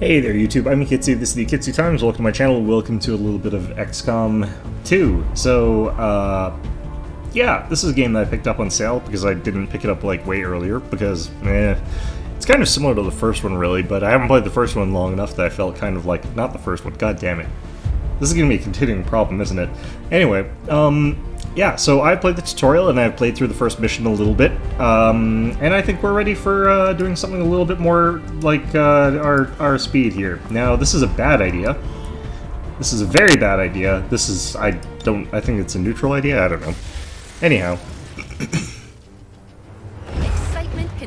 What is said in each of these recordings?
Hey there YouTube, I'm Ikitsu, this is the Ikitsu Times, welcome to my channel, welcome to a little bit of Xcom 2. So, yeah, this is a game that I picked up on sale because I didn't pick it up like way earlier because, it's kind of similar to the first one really, but I haven't played the first one long enough that I felt kind of like, not the first one, god damn it. This is going to be a continuing problem, isn't it? Anyway, yeah, so I played the tutorial and I've played through the first mission a little bit, and I think we're ready for doing something a little bit more like our speed here. Now, this is a bad idea. This is a very bad idea. This is, I think it's a neutral idea, I don't know. Anyhow.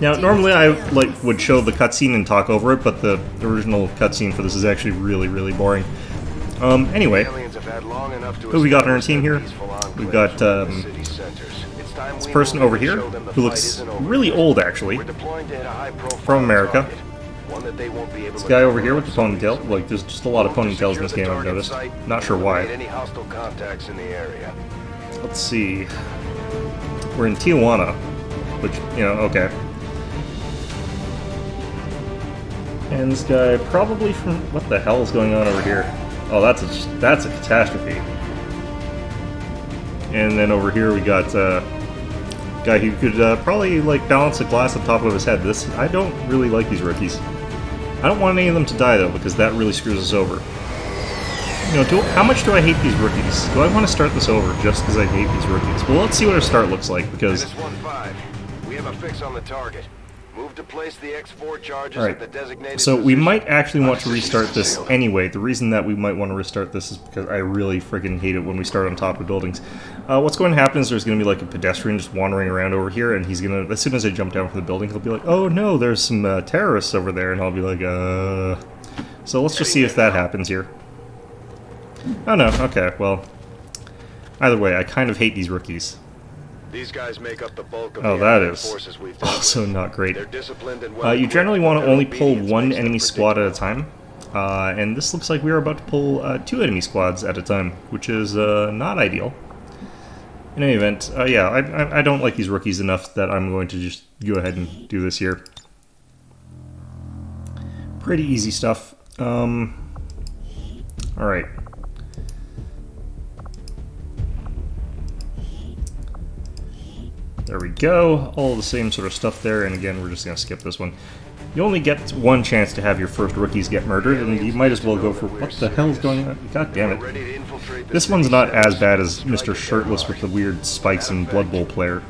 Now, normally I would show the cutscene and talk over it, but the original cutscene for this is actually really, really boring. Anyway, who we got on our team here? We've got this person over here, who looks really old actually, from America. This guy over here with the ponytail, like there's just a lot of ponytails in this game I've noticed, not sure why. Let's see, we're in Tijuana, which, you know, okay. And this guy probably from, what the hell is going on over here? Oh, that's a catastrophe. And then over here we got a guy who could probably like balance a glass on top of his head. I don't really like these rookies. I don't want any of them to die though, because that really screws us over. You know, how much do I hate these rookies? Do I want to start this over just because I hate these rookies? Well, let's see what our start looks like, because... We have a fix on the target. Move to place the X4 charges at the designated so position. we might actually want to restart this anyway. The reason that we might want to restart this is because I really freaking hate it when we start on top of buildings. What's going to happen is there's going to be like a pedestrian just wandering around over here, and he's going to, as soon as I jump down from the building, he'll be like, oh no, there's some terrorists over there, and I'll be like, So let's just see if that happens here. Oh no, okay, well, either way, I kind of hate these rookies. These guys make up the bulk of the forces we've also not great. They're disciplined and well you generally want to only pull one enemy squad at a time, and this looks like we are about to pull 2 enemy squads at a time, which is not ideal. In any event, yeah, I don't like these rookies enough that I'm going to just go ahead and do this here. Pretty easy stuff. Alright. There we go, all the same sort of stuff there, and again, we're just going to skip this one. You only get one chance to have your first rookies get murdered, and you might as well go for... What the hell is going on? God damn it. This one's not as bad as Mr. Shirtless with the weird spikes and Blood Bowl player.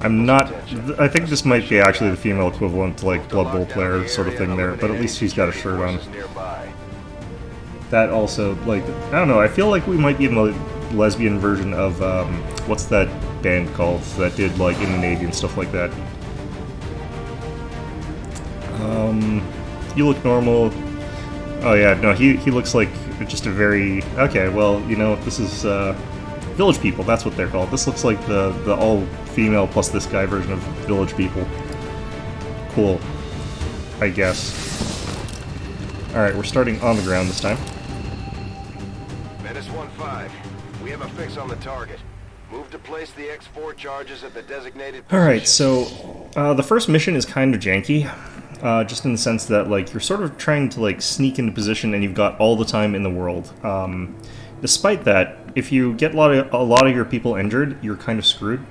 I'm not... I think this might be actually the female equivalent to, like, Blood Bowl player sort of thing there, but at least she's got a shirt on. That also, like, I don't know, I feel like we might be in the lesbian version of, what's that band called that did, like, In the Navy and stuff like that? You look normal. Oh yeah, no, he looks like just a very... Okay, well, you know, this is, Village People, that's what they're called. This looks like the all-female plus this guy version of Village People. Cool. I guess. Alright, we're starting on the ground this time. Menace 1-5. We have a fix on the target. Move to place the X4 charges at the designated position. Alright, so the first mission is kind of janky. Just in the sense that, like, you're sort of trying to, like, sneak into position and you've got all the time in the world. Despite that, if you get a lot of your people injured, you're kind of screwed.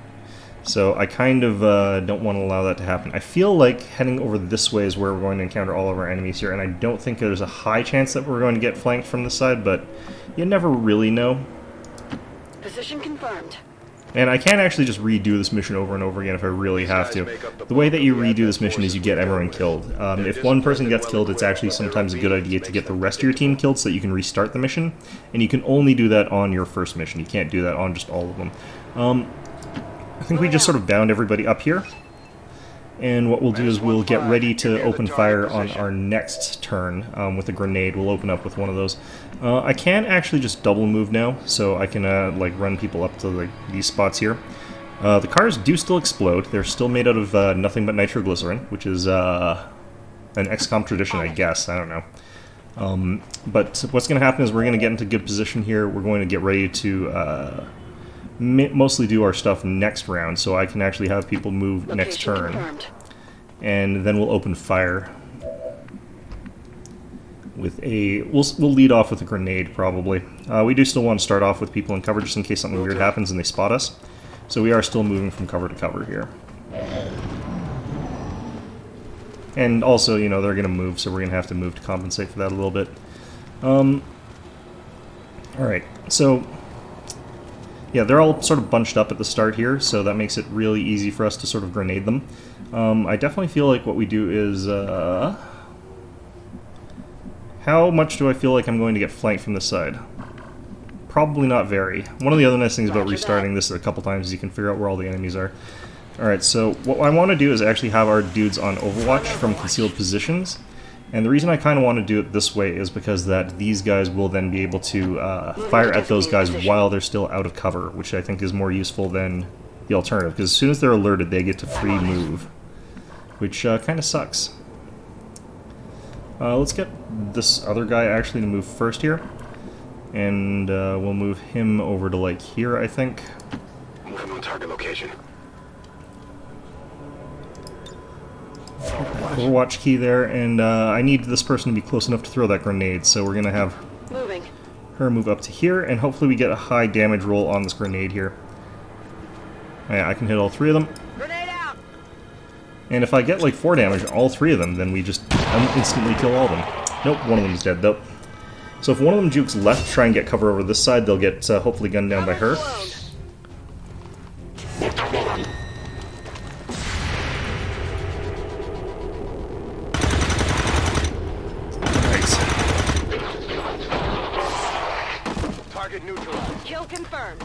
So I kind of don't want to allow that to happen. I feel like heading over this way is where we're going to encounter all of our enemies here, and I don't think there's a high chance that we're going to get flanked from this side, but you never really know. Position confirmed. And I can actually just redo this mission over and over again if I really have to. The way that you redo this mission is you get everyone killed. If one person gets killed, it's actually sometimes a good idea to get the rest of your team killed so that you can restart the mission. And you can only do that on your first mission. You can't do that on just all of them. I think we just sort of bound everybody up here. And what we'll do is we'll get ready to open fire on our next turn with a grenade. We'll open up with one of those. I can actually just double move now, so I can like run people up to these spots here. The cars do still explode. They're still made out of nothing but nitroglycerin, which is an Xcom tradition, I guess. I don't know. But what's going to happen is we're going to get into good position here. We're going to get ready to mostly do our stuff next round, so I can actually have people move next turn. Confirmed. and then we'll open fire with a... We'll lead off with a grenade, probably. We do still want to start off with people in cover, just in case something weird happens and they spot us. So we are still moving from cover to cover here. And also, you know, they're going to move, so we're going to have to move to compensate for that a little bit. Alright, so... yeah, they're all sort of bunched up at the start here, so that makes it really easy for us to sort of grenade them. I definitely feel like what we do is... how much do I feel like I'm going to get flanked from this side? Probably not very. One of the other nice things about restarting this a couple times is you can figure out where all the enemies are. Alright, so what I want to do is actually have our dudes on Overwatch from concealed positions. And the reason I kind of want to do it this way is because that these guys will then be able to fire at those guys while they're still out of cover, which I think is more useful than the alternative. Because as soon as they're alerted, they get to free move, which kind of sucks. Let's get this other guy actually to move first here. And we'll move him over to, like, here, I think. Move him on target location. Overwatch key there, and I need this person to be close enough to throw that grenade, so we're going to have her move up to here, and hopefully we get a high damage roll on this grenade here. Yeah, I can hit all three of them. Grenade out. And if I get like 4 damage, all 3 of them, then we just instantly kill all of them. Nope, one of them is dead though. So if one of them jukes left to try and get cover over this side, they'll get hopefully gunned down by her. Kill confirmed.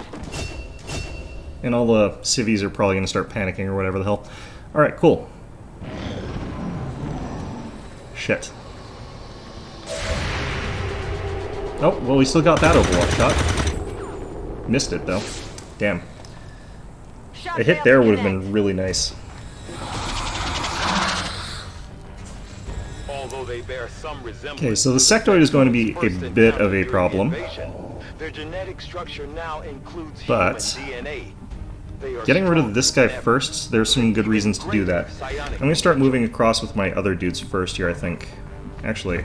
And all the civvies are probably going to start panicking or whatever the hell. Alright, cool. Shit. Oh, well, we still got that Overwatch shot. Missed it, though. Damn. A hit there would have been really nice. Okay, so the sectoid is going to be a bit of a problem. Their genetic structure now includes but getting rid of this guy first, there's some good reasons to do that. I'm going to start moving across with my other dudes first here, I think. Actually,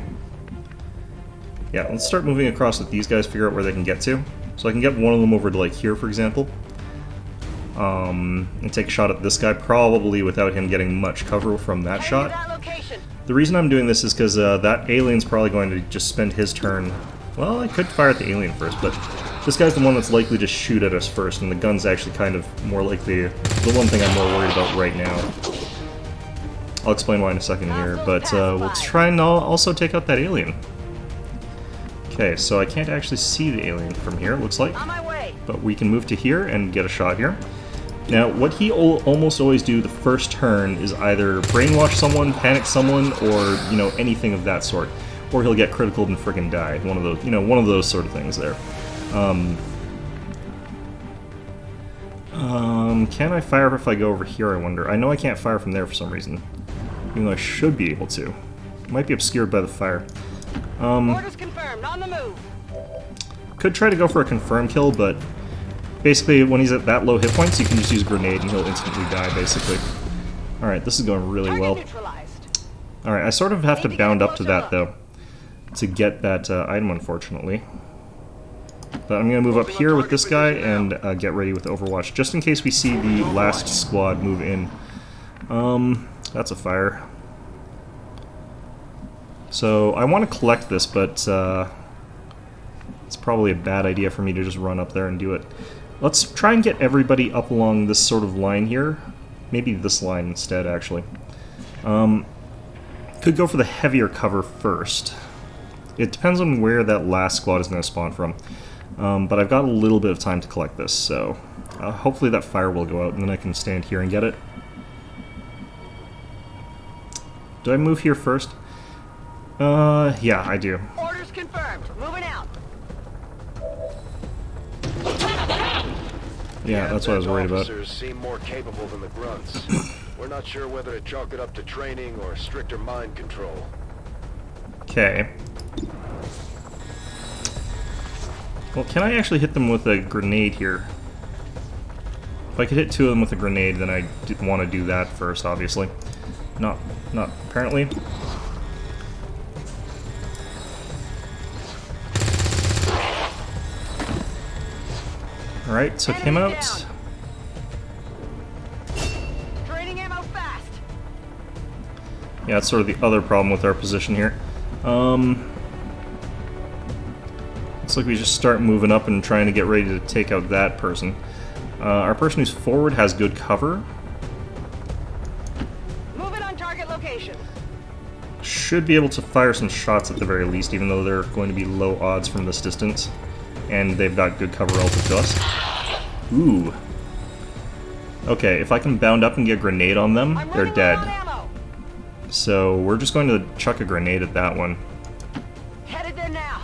yeah, let's start moving across with these guys, figure out where they can get to. So I can get one of them over to, like, here, for example. And take a shot at this guy, probably without him getting much cover from that shot. The reason I'm doing this is because that alien's probably going to just spend his turn... Well, I could fire at the alien first, but this guy's the one that's likely to shoot at us first, and the gun's actually kind of more like the one thing I'm more worried about right now. I'll explain why in a second here, but we'll try and also take out that alien. Okay, so I can't actually see the alien from here, it looks like. But we can move to here and get a shot here. Now, what he almost always do the first turn is either brainwash someone, panic someone, or, you know, anything of that sort. Or he'll get criticaled and friggin' die. One of those, you know, one of those sort of things there. Can I fire if I go over here, I wonder? I know I can't fire from there for some reason. Even though I should be able to. Might be obscured by the fire. Orders confirmed, on the move. Could try to go for a confirm kill, but basically when he's at that low hit points, you can just use grenade and he'll instantly die, basically. Alright, this is going really well. Alright, I sort of have to bound up to that, though, to get that item, unfortunately. But I'm going to move up here with this guy and get ready with Overwatch, just in case we see the last squad move in. That's a fire. So, I want to collect this, but it's probably a bad idea for me to just run up there and do it. Let's try and get everybody up along this sort of line here. Maybe this line instead, actually. Could go for the heavier cover first. It depends on where that last squad is going to spawn from. But I've got a little bit of time to collect this, so hopefully that fire will go out and then I can stand here and get it. Do I move here first? Yeah, I do. Orders confirmed. Moving out. Yeah, that's what I was worried about. Officers seem more capable than the grunts. We're not sure whether to chalk it up to training or stricter mind control. Okay. Well, can I actually hit them with a grenade here? If I could hit 2 of them with a grenade, then I want to do that first, obviously. Not apparently. Alright, took him Enemy out. down. Draining ammo fast. Yeah, that's sort of the other problem with our position here. Looks like we just start moving up and trying to get ready to take out that person. Our person who's forward has good cover. Moving on target location. Should be able to fire some shots at the very least, even though they're going to be low odds from this distance. And they've got good cover relative to us. Ooh. Okay, if I can bound up and get a grenade on them, I'm they're running low on dead. ammo. So we're just going to chuck a grenade at that one. Headed there now.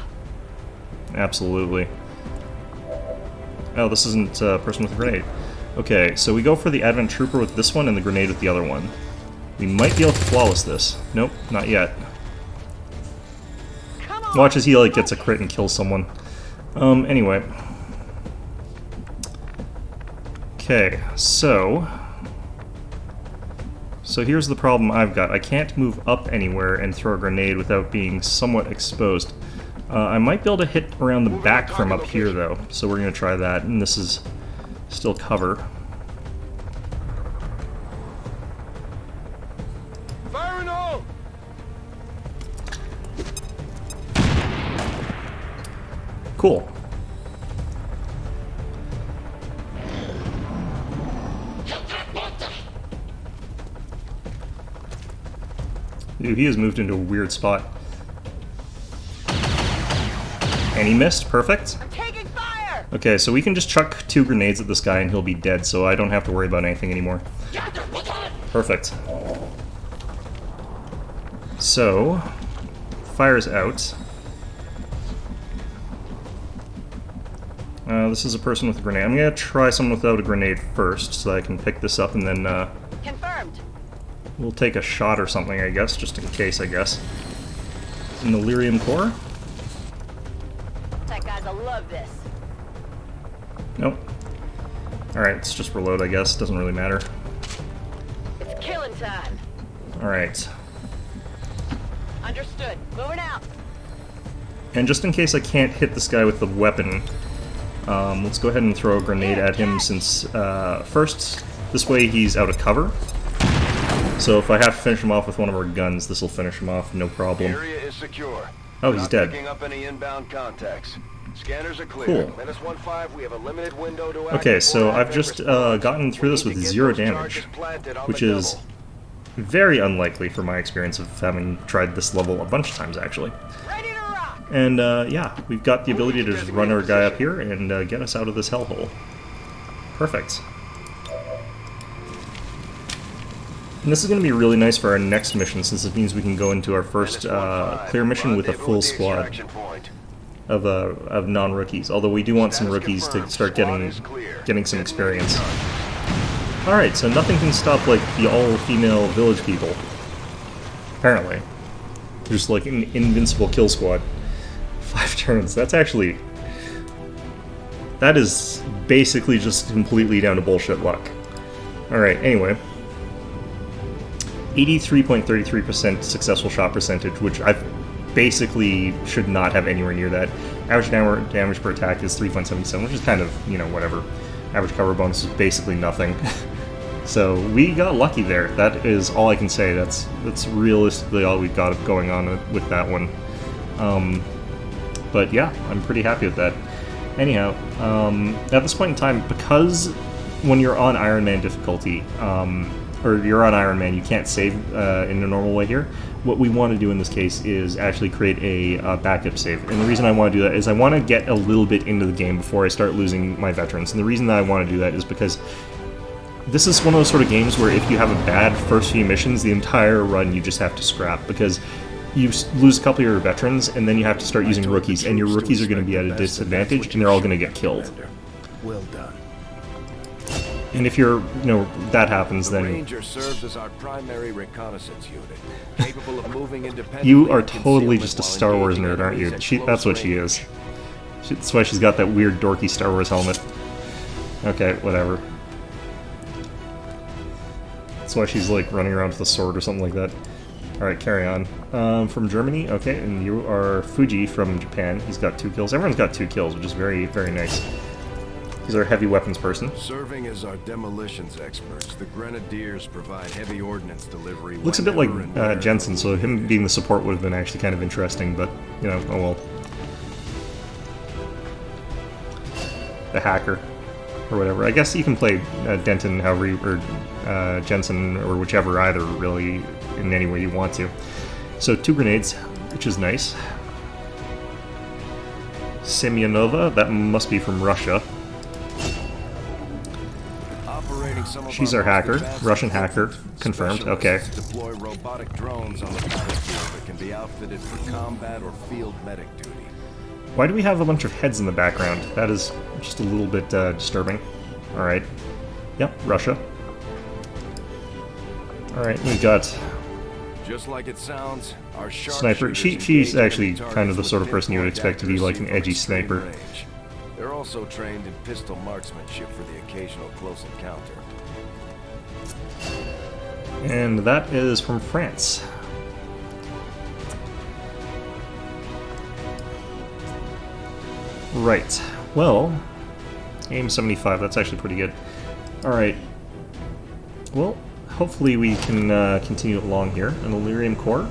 Absolutely. Oh, this isn't a person with a grenade. Okay, so we go for the Advent Trooper with this one and the grenade with the other one. We might be able to flawless this. Nope, not yet. Come on. Watch as he like gets a crit and kills someone. Anyway. Okay, so here's the problem I've got. I can't move up anywhere and throw a grenade without being somewhat exposed. I might be able to hit around the back from up here, though, so we're going to try that, and this is still cover. Fire in all! Cool. Dude, he has moved into a weird spot. And he missed. Perfect. I'm taking fire. Okay, so we can just chuck 2 grenades at this guy and he'll be dead, so I don't have to worry about anything anymore. Perfect. So, fire's out. This is a person with a grenade. I'm gonna try someone without a grenade first, so that I can pick this up, and then Confirmed. we'll take a shot or something, I guess, just in case, I guess. An Illyrium core? That guys will love this. Nope. Alright, let's just reload, I guess. Doesn't really matter. It's killing time. Alright. Understood. Moving out. And just in case I can't hit this guy with the weapon, let's go ahead and throw a grenade at him since, first, this way he's out of cover. So if I have to finish him off with one of our guns, this will finish him off, no problem. Area is secure. Oh, he's Not dead. picking up any inbound contacts. Scanners are clear. Cool. Menace 1-5, we have a limited window to Okay, act so before I've Advent just responds. gotten through this We with need to get 0 those damage, charges planted on which the is double. very unlikely for my experience of having tried this level a bunch of times, actually. Ready to rock. And, yeah, we've got the ability to just run our guy up here and get us out of this hellhole. Perfect. And this is going to be really nice for our next mission, since it means we can go into our first clear mission with a full squad of non-rookies. Although we do want some rookies to start getting some experience. Alright, so nothing can stop, like, the all-female village people. Apparently. Just like an invincible kill squad. 5 turns, that's actually... That is basically just completely down to bullshit luck. Alright, anyway. 83.33% successful shot percentage, which I basically should not have anywhere near that. Average damage per attack is 3.77, which is kind of, you know, whatever. Average cover bonus is basically nothing. So we got lucky there. That is all I can say. That's realistically all we've got going on with that one. But yeah, I'm pretty happy with that. Anyhow, at this point in time, because when you're on Iron Man difficulty, or you're on Iron Man, you can't save in a normal way here. What we want to do in this case is actually create a backup save. And the reason I want to do that is I want to get a little bit into the game before I start losing my veterans. And the reason that I want to do that is because this is one of those sort of games where if you have a bad first few missions, the entire run you just have to scrap, because you lose a couple of your veterans and then you have to start using rookies, and your rookies are going to be at a disadvantage and they're all going to get killed. Well done. And if you're, that happens, The then Ranger serves as our primary reconnaissance unit, capable of moving independently. you are and totally concealment just a while Star Wars engaging nerd, aren't you? enemies at That's what close she range. is. That's why she's got that weird dorky Star Wars helmet. Okay, whatever. Let's That's why she's like running around with a sword or something like that. Alright, carry on. From Germany, okay, and you are Fuji from Japan. He's got 2 kills. Everyone's got 2 kills, which is very, very nice. He's our heavy weapons person. Serving as our demolitions experts, the Grenadiers provide heavy ordnance delivery. Looks a bit like Jensen, so him being the support would have been actually kind of interesting, but, you know, oh well. The hacker, or whatever. I guess you can play Denton however you, or Jensen, or whichever, either, really, in any way you want to. So 2 grenades, which is nice. Semyonova, that must be from Russia. She's our hacker, Russian hacker, confirmed, okay. Deploy robotic drones on the battlefield that can be outfitted for combat or field medic duty. Why do we have a bunch of heads in the background? That is just a little bit disturbing. Alright. Yep, Russia. Alright, we got... Just like it sounds, our sniper. She's actually kind of the sort of person you would expect to be like an edgy sniper. They're also trained in pistol marksmanship for the occasional close encounter. And that is from France. Right. Well, aim 75, that's actually pretty good. Alright. Well, hopefully we can continue along here. An Illyrium core.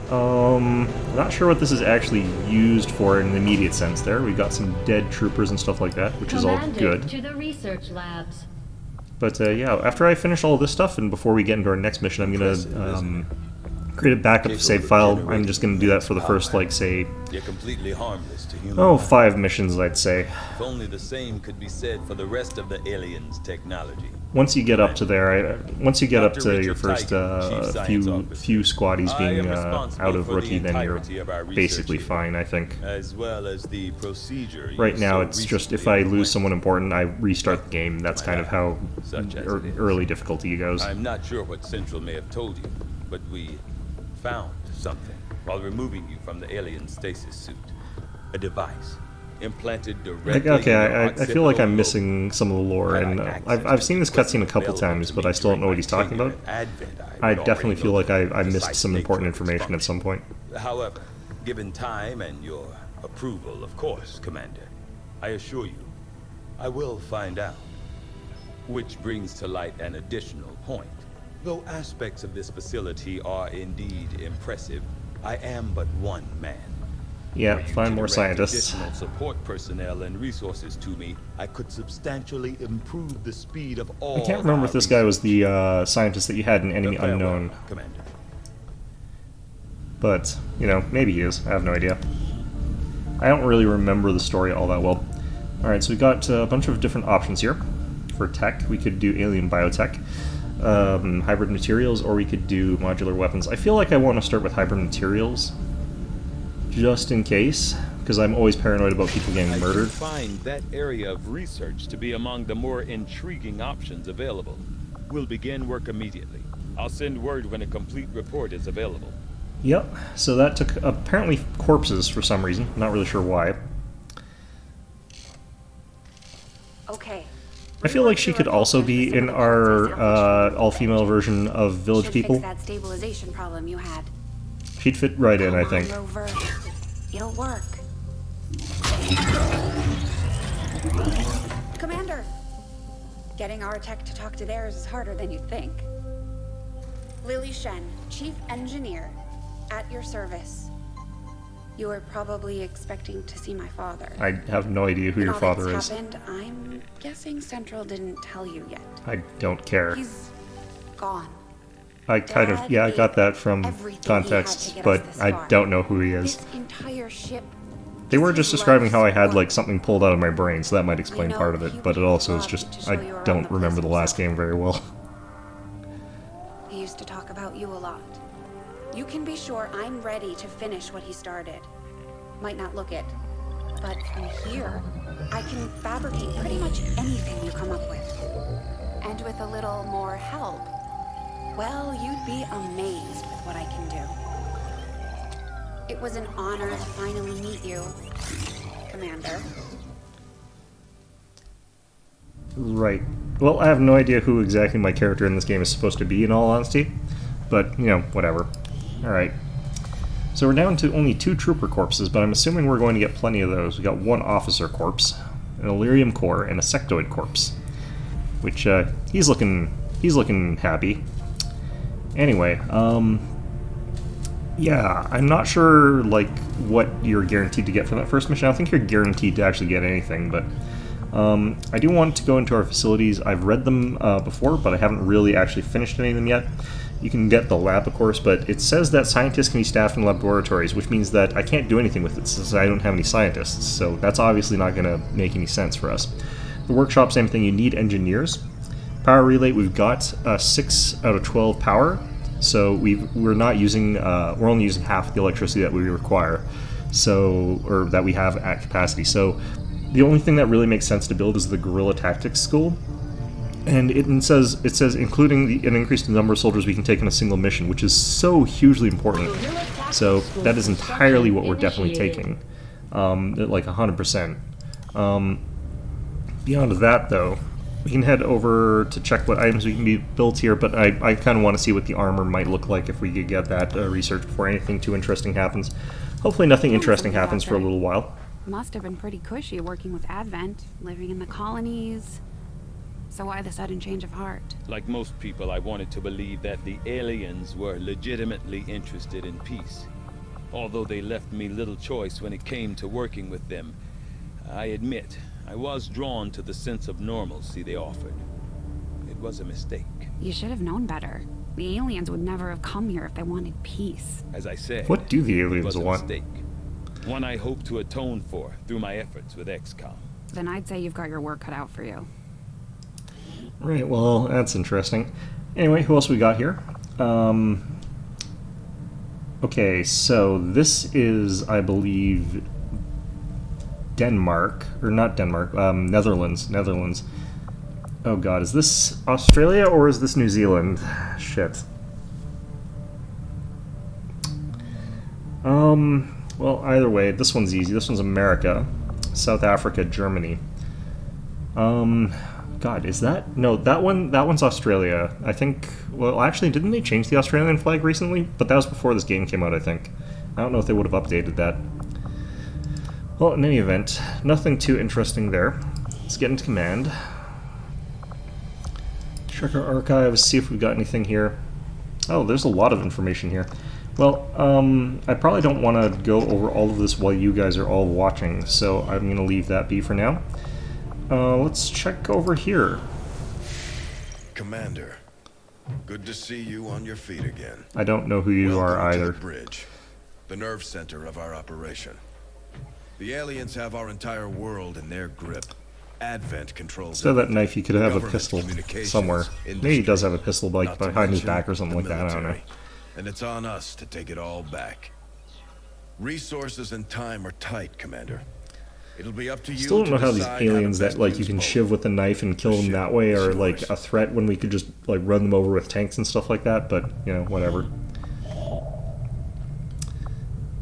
Not sure what this is actually used for in an immediate sense there. We've got some dead troopers and stuff like that, which is all good. To the research labs. But yeah, after I finish all this stuff and before we get into our next mission, I'm gonna create a backup save file. I'm just gonna do that for the first, like, say, You're completely harmless to humans. oh, 5 missions, I'd say. If only the same could be said for the rest of the aliens' technology. Once you get up to there, once you get up to your first few squaddies being out of rookie, then you're basically fine, I think. As well as the procedure. Right now, it's just if I lose someone important, I restart the game. That's kind of how early difficulty goes. I'm not sure what Central may have told you, but we found something while removing you from the alien stasis suit. A device implanted directly. Okay, I feel like I'm missing some of the lore, and I've seen this cutscene a couple times, but I still don't know what he's talking about. I definitely feel like I missed some important information at some point. However, given time and your approval, of course, Commander, I assure you, I will find out. Which brings to light an additional point. Though aspects of this facility are indeed impressive, I am but one man. Yeah, find more scientists. Additional support personnel and resources to me, I could substantially improve the speed of all. I can't remember if this guy was the scientist that you had in Enemy Unknown. Commander. But, you know, maybe he is. I have no idea. I don't really remember the story all that well. Alright, so we got a bunch of different options here for tech. We could do alien biotech, hybrid materials, or we could do modular weapons. I feel like I want to start with hybrid materials, just in case, because I'm always paranoid about people getting murdered. I find that area of research to be among the more intriguing options available. We'll begin work immediately. I'll send word when a complete report is available. Yep, so that took apparently corpses for some reason. Not really sure why. Okay. I feel like she could also be in our all-female version of Village People. Fix that stabilization problem you had. She'd fit right in, I think. Rover. It'll work. Commander! Getting our tech to talk to theirs is harder than you think. Lily Shen, Chief Engineer, at your service. You were probably expecting to see my father. I have no idea who your father is. Happened, I'm guessing Central didn't tell you yet. I don't care. He's gone. I kind of, yeah, I got that from context, but I don't know who he is. This entire ship. They were just describing how I had, like, something pulled out of my brain, so that might explain part of it, but it also is just, I don't remember the last game very well. He used to talk about you a lot. You can be sure I'm ready to finish what he started. Might not look it, but from here, I can fabricate pretty much anything you come up with. And with a little more help, well, you'd be amazed with what I can do. It was an honor to finally meet you, Commander. Right. well, I have no idea who exactly my character in this game is supposed to be, in all honesty. But, you know, whatever. Alright. So we're down to only 2 trooper corpses, but I'm assuming we're going to get plenty of those. We got 1 officer corpse, an Illyrium core, and a sectoid corpse. Which, he's looking happy. Anyway, yeah, I'm not sure, like, what you're guaranteed to get from that first mission. I don't think you're guaranteed to actually get anything, but I do want to go into our facilities. I've read them before, but I haven't really actually finished any of them yet. You can get the lab, of course, but it says that scientists can be staffed in laboratories, which means that I can't do anything with it since I don't have any scientists, so that's obviously not going to make any sense for us. The workshop, same thing, you need engineers. Power relay, we've got 6 out of 12 power, so we're only using half the electricity that we require, or that we have at capacity. So the only thing that really makes sense to build is the guerrilla tactics school, and it says including an increased number of soldiers we can take in a single mission, which is so hugely important. So that is entirely what we're definitely taking, like 100%. Beyond that, though, we can head over to check what items we can be built here, but I kind of want to see what the armor might look like if we could get that research before anything too interesting happens. Hopefully nothing interesting happens for a little while. Must have been pretty cushy working with Advent, living in the colonies. So why the sudden change of heart? Like most people, I wanted to believe that the aliens were legitimately interested in peace. Although they left me little choice when it came to working with them, I admit I was drawn to the sense of normalcy they offered. It was a mistake. You should have known better. The aliens would never have come here if they wanted peace. As I said, What do the it aliens was a want? mistake. One I hope to atone for through my efforts with Xcom. Then I'd say you've got your work cut out for you. Right, well, that's interesting. Anyway, who else we got here? Okay, so this is, I believe, Denmark, or not Denmark, Netherlands. Oh god, is this Australia or is this New Zealand? Shit. Well, either way, this one's easy. This one's America. South Africa, Germany. God, is that? No, that one's Australia. I think, well, actually, didn't they change the Australian flag recently? But that was before this game came out, I think. I don't know if they would have updated that. Well, in any event, nothing too interesting there. Let's get into command. Check our archives, see if we've got anything here. Oh, there's a lot of information here. Well, I probably don't want to go over all of this while you guys are all watching, so I'm going to leave that be for now. Let's check over here. Commander, good to see you on your feet again. I don't know who you are Welcome to either. the bridge, the nerve center of our operation. The aliens have our entire world in their grip. Advent controls. Instead of that knife, you could have a government, pistol communications, somewhere. Maybe he does have a pistol, like not to behind his mention back or something the like that. I don't know. military. And it's on us to take it all back. Resources and time are tight, Commander. It'll be up to you. Still don't know to how these decide aliens to that best like you use can both. shiv with a knife and kill them that way are like a threat when we could just like run them over with tanks and stuff like that. But you know, whatever.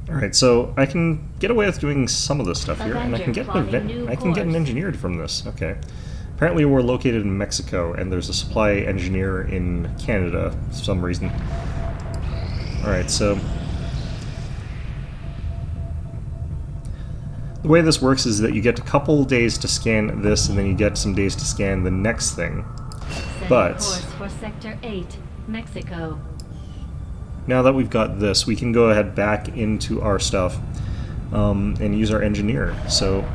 All right, so I can get away with doing some of this stuff here, and I can get an engineer from this. Okay. Apparently, we're located in Mexico, and there's a supply engineer in Canada for some reason. All right, so the way this works is that you get a couple days to scan this, and then you get some days to scan the next thing. But course for Sector 8, Mexico. Now that we've got this, we can go ahead back into our stuff and use our engineer. So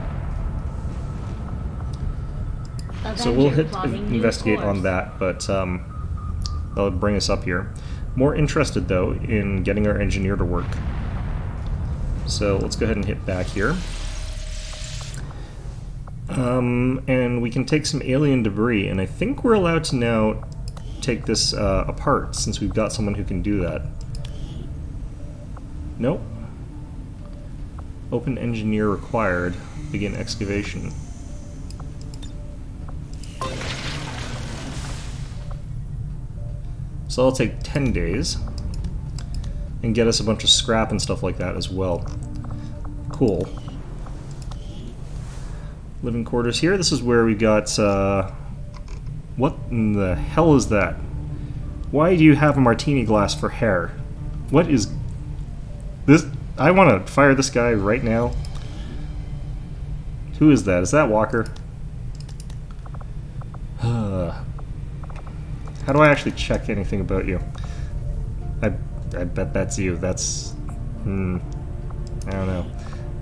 we'll hit investigate on that, but that'll bring us up here. More interested, though, in getting our engineer to work. So let's go ahead and hit back here. And we can take some alien debris, and I think we're allowed to now take this apart, since we've got someone who can do that. Nope. Open engineer required. Begin excavation. So that'll take 10 days. And get us a bunch of scrap and stuff like that as well. Cool. Living quarters here. This is where we got What in the hell is that? Why do you have a martini glass for hair? What is this? I want to fire this guy right now. Who is that? Is that Walker? How do I actually check anything about you? I bet that's you. That's... I don't know.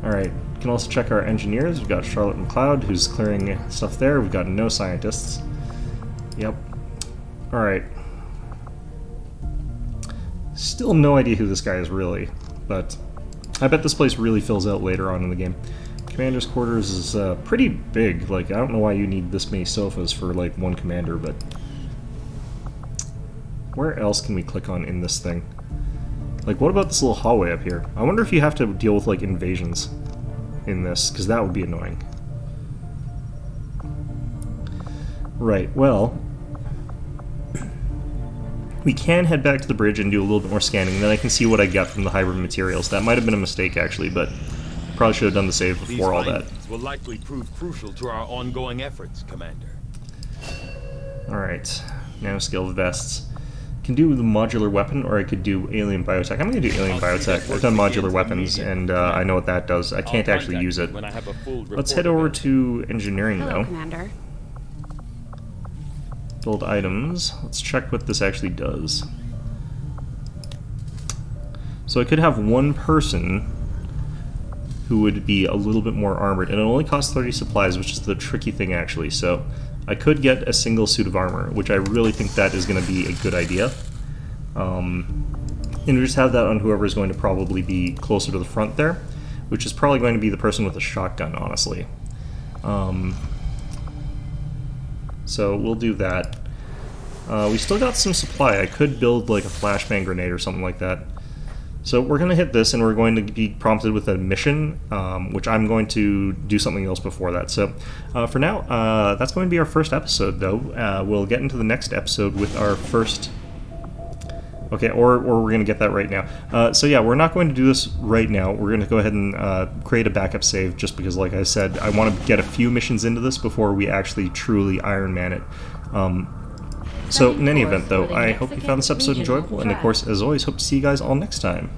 Alright, can also check our engineers. We've got Charlotte McLeod, who's clearing stuff there. We've got no scientists. Yep. Alright. Still no idea who this guy is really, but I bet this place really fills out later on in the game. Commander's quarters is pretty big. Like, I don't know why you need this many sofas for, like, one commander, but... Where else can we click on in this thing? Like, what about this little hallway up here? I wonder if you have to deal with, like, invasions in this, because that would be annoying. Right, well... We can head back to the bridge and do a little bit more scanning, then I can see what I got from the hybrid materials. That might have been a mistake, actually, but probably should have done the save before all that. These will likely prove crucial to our ongoing efforts, Commander. Alright, now skill vests. Can do the modular weapon, or I could do alien biotech. I'm going to do alien biotech. I've done modular weapons, and I know what that does. I can't actually use it. Let's head over to engineering, Hello, though. Commander. Build items. Let's check what this actually does. So I could have one person who would be a little bit more armored, and it only costs 30 supplies, which is the tricky thing, actually. So I could get a single suit of armor, which I really think that is going to be a good idea. And we just have that on whoever is going to probably be closer to the front there, which is probably going to be the person with a shotgun, honestly. So we'll do that. We still got some supply. I could build like a flashbang grenade or something like that. So we're going to hit this, and we're going to be prompted with a mission, which I'm going to do something else before that. So for now, that's going to be our first episode, though. We'll get into the next episode with our first... Okay, or we're going to get that right now. So yeah, we're not going to do this right now. We're going to go ahead and create a backup save, just because, like I said, I want to get a few missions into this before we actually truly Iron Man it. So in any event, though, I hope you found this episode enjoyable, and of course, as always, hope to see you guys all next time.